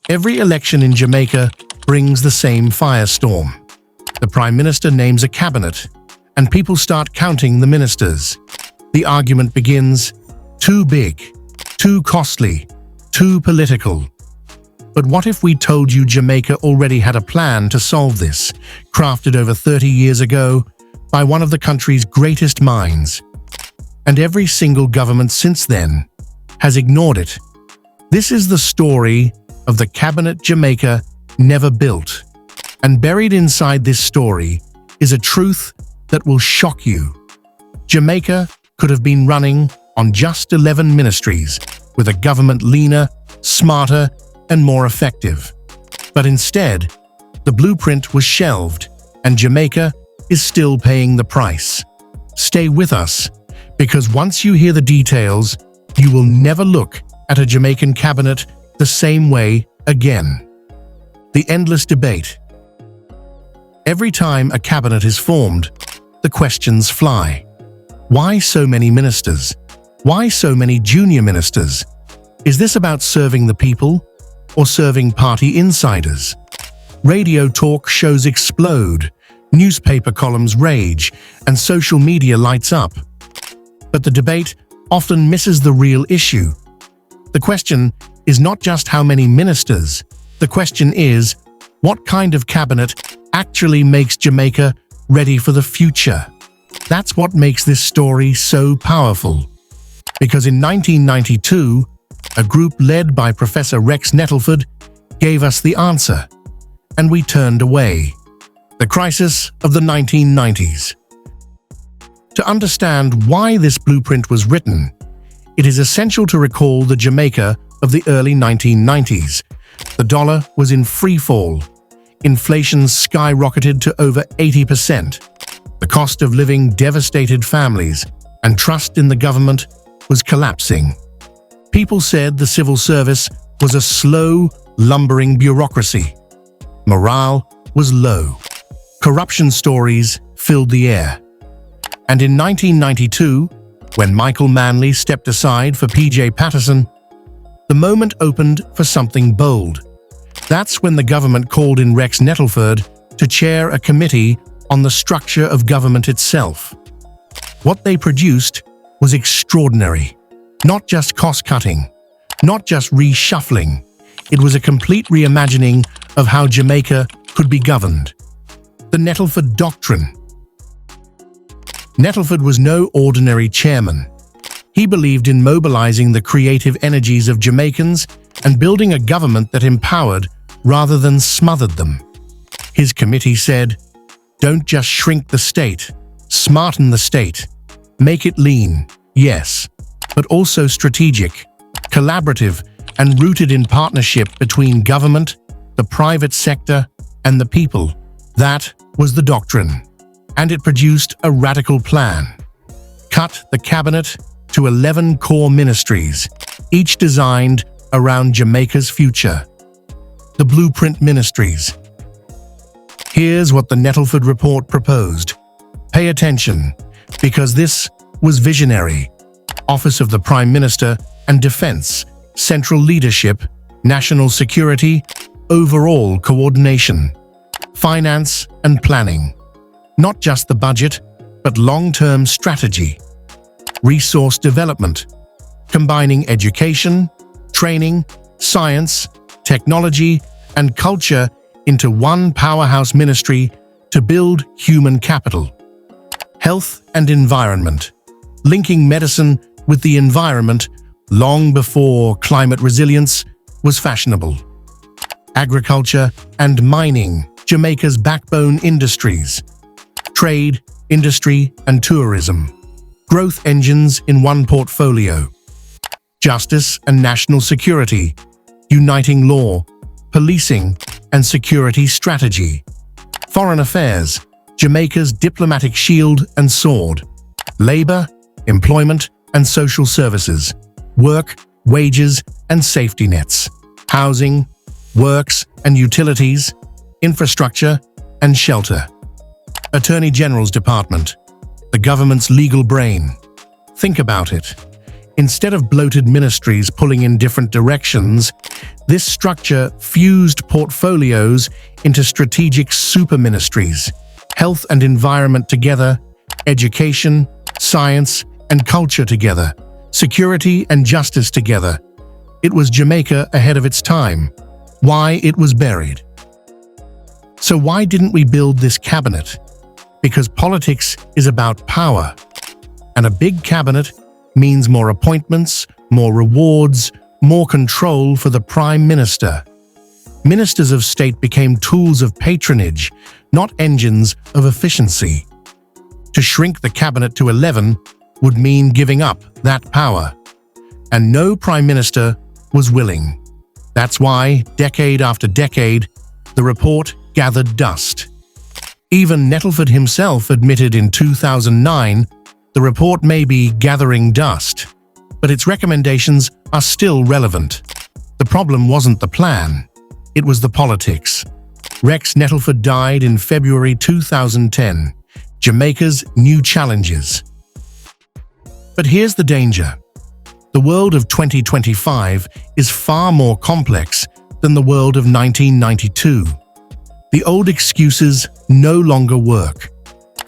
Every election in Jamaica brings the same firestorm. The Prime Minister names a cabinet, and people start counting the ministers. The argument begins: too big, too costly, too political. But what if we told you Jamaica already had a plan to solve this, crafted over 30 years ago by one of the country's greatest minds? And every single government since then has ignored it. This is the story of the Cabinet Jamaica Never Built. And buried inside this story is a truth that will shock you. Jamaica could have been running on just 11 ministries, with a government leaner, smarter, and more effective. But instead, the blueprint was shelved, and Jamaica is still paying the price. Stay with us, because once you hear the details, you will never look at a Jamaican cabinet the same way again. The endless debate. Every time a cabinet is formed, the questions fly. Why so many ministers? Why so many junior ministers? Is this about serving the people or serving party insiders? Radio talk shows explode, newspaper columns rage, and social media lights up. But the debate often misses the real issue. The question is not just how many ministers. The question is, what kind of cabinet actually makes Jamaica ready for the future? That's what makes this story so powerful. Because in 1992, a group led by Professor Rex Nettleford gave us the answer, and we turned away. The crisis of the 1990s. To understand why this blueprint was written, it is essential to recall the Jamaica of the early 1990s. The dollar was in free fall. Inflation skyrocketed to over 80%. The cost of living devastated families, and trust in the government was collapsing. People said the civil service was a slow, lumbering bureaucracy. Morale was low. Corruption stories filled the air. And in 1992, when Michael Manley stepped aside for PJ Patterson, the moment opened for something bold. That's when the government called in Rex Nettleford to chair a committee on the structure of government itself. What they produced was extraordinary. Not just cost-cutting, not just reshuffling. It was a complete reimagining of how Jamaica could be governed. The Nettleford Doctrine. Nettleford was no ordinary chairman. He believed in mobilizing the creative energies of Jamaicans and building a government that empowered rather than smothered them. His committee said, "Don't just shrink the state, smarten the state. Make it lean, yes, but also strategic, collaborative, and rooted in partnership between government, the private sector, and the people." That was the doctrine, and it produced a radical plan. Cut the cabinet to 11 core ministries, each designed around Jamaica's future. The Blueprint Ministries. Here's what the Nettleford Report proposed. Pay attention, because this was visionary. Office of the Prime Minister and Defense, Central Leadership, National Security, Overall Coordination, Finance and Planning. Not just the budget, but long-term strategy. Resource Development, combining education, training, science, technology, and culture into one powerhouse ministry to build human capital. Health and Environment, linking medicine with the environment long before climate resilience was fashionable. Agriculture and Mining, Jamaica's backbone industries. Trade, industry, and tourism. Growth engines in one portfolio. Justice and National Security, uniting law, policing, and security strategy. Foreign Affairs, Jamaica's diplomatic shield and sword. Labor, employment, and social services. Work, wages, and safety nets. Housing, works, and utilities. Infrastructure, and shelter. Attorney General's Department, the government's legal brain. Think about it. Instead of bloated ministries pulling in different directions, this structure fused portfolios into strategic super-ministries, health and environment together, education, science and culture together, security and justice together. It was Jamaica ahead of its time. Why it was buried. So why didn't we build this cabinet? Because politics is about power. And a big cabinet means more appointments, more rewards, more control for the Prime Minister. Ministers of state became tools of patronage, not engines of efficiency. To shrink the cabinet to 11 would mean giving up that power. And no Prime Minister was willing. That's why, decade after decade, the report gathered dust. Even Nettleford himself admitted in 2009 the report may be gathering dust, but its recommendations are still relevant. The problem wasn't the plan, it was the politics. Rex Nettleford died in February 2010, Jamaica's new challenges. But here's the danger. The world of 2025 is far more complex than the world of 1992. The old excuses no longer work.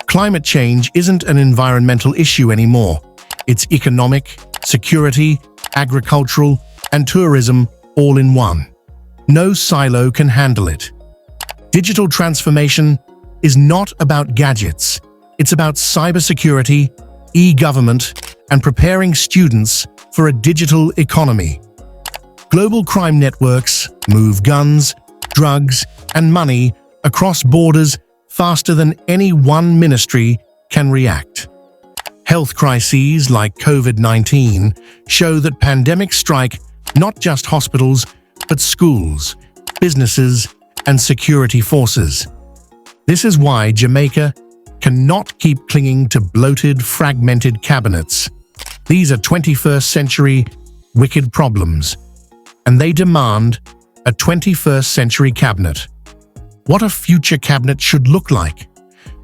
Climate change isn't an environmental issue anymore. It's economic, security, agricultural, and tourism all in one. No silo can handle it. Digital transformation is not about gadgets. It's about cybersecurity, e-government, and preparing students for a digital economy. Global crime networks move guns, drugs, and money across borders faster than any one ministry can react. Health crises like COVID-19 show that pandemics strike not just hospitals, but schools, businesses, and security forces. This is why Jamaica cannot keep clinging to bloated, fragmented cabinets. These are 21st century wicked problems, and they demand a 21st century cabinet. What a future cabinet should look like.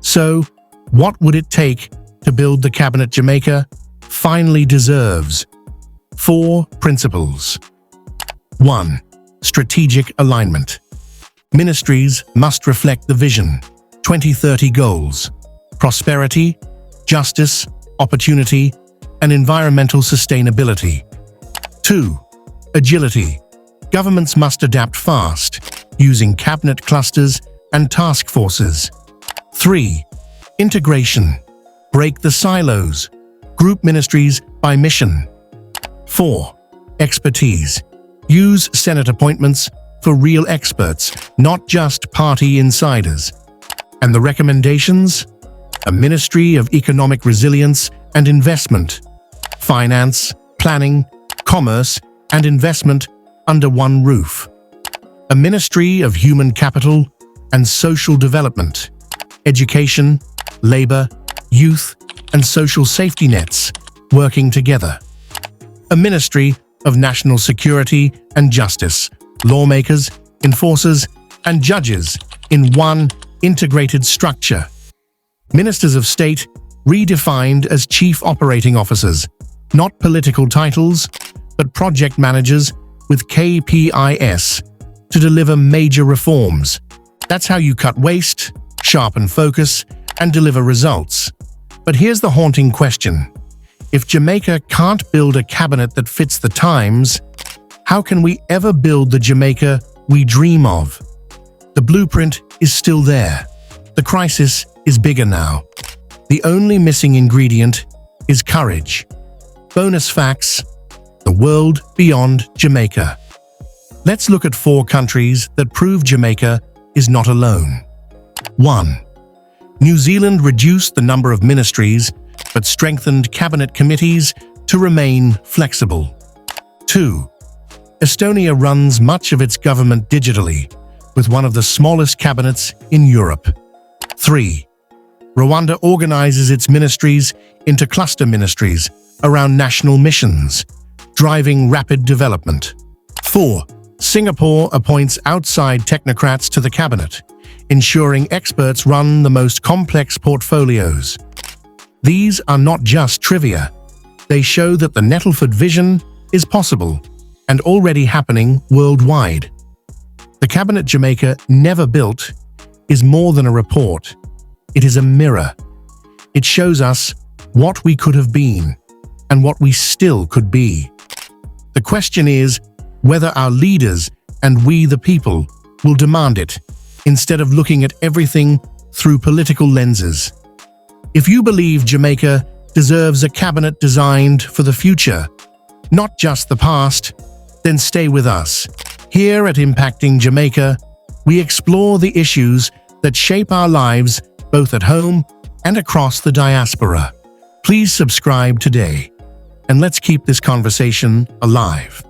So, what would it take to build the cabinet Jamaica finally deserves? 4 principles. 1. Strategic alignment. Ministries must reflect the vision, 2030 goals, prosperity, justice, opportunity, and environmental sustainability. 2. Agility. Governments must adapt fast, using cabinet clusters and task forces. 3. Integration. Break the silos. Group ministries by mission. 4. Expertise. Use Senate appointments for real experts, not just party insiders. And the recommendations? A Ministry of Economic Resilience and Investment. Finance, planning, commerce, and investment under one roof. A Ministry of Human Capital and Social Development. Education, labor, youth, and social safety nets working together. A Ministry of National Security and Justice. Lawmakers, enforcers, and judges in one integrated structure. Ministers of State redefined as Chief Operating Officers, not political titles, but project managers with KPIs to deliver major reforms. That's how you cut waste, sharpen focus, and deliver results. But here's the haunting question. If Jamaica can't build a cabinet that fits the times, how can we ever build the Jamaica we dream of? The blueprint is still there. The crisis is bigger now. The only missing ingredient is courage. Bonus facts: the world beyond Jamaica. Let's look at 4 countries that prove Jamaica is not alone. 1. New Zealand reduced the number of ministries but strengthened cabinet committees to remain flexible. 2. Estonia runs much of its government digitally, with one of the smallest cabinets in Europe. 3. Rwanda organizes its ministries into cluster ministries around national missions, driving rapid development. 4. Singapore appoints outside technocrats to the cabinet, ensuring experts run the most complex portfolios. These are not just trivia. They show that the Nettleford vision is possible and already happening worldwide. The Cabinet Jamaica Never Built is more than a report. It is a mirror. It shows us what we could have been and what we still could be. The question is whether our leaders and we the people will demand it instead of looking at everything through political lenses. If you believe Jamaica deserves a cabinet designed for the future, not just the past, then stay with us. Here at Impacting Jamaica, we explore the issues that shape our lives both at home and across the diaspora. Please subscribe today, and let's keep this conversation alive.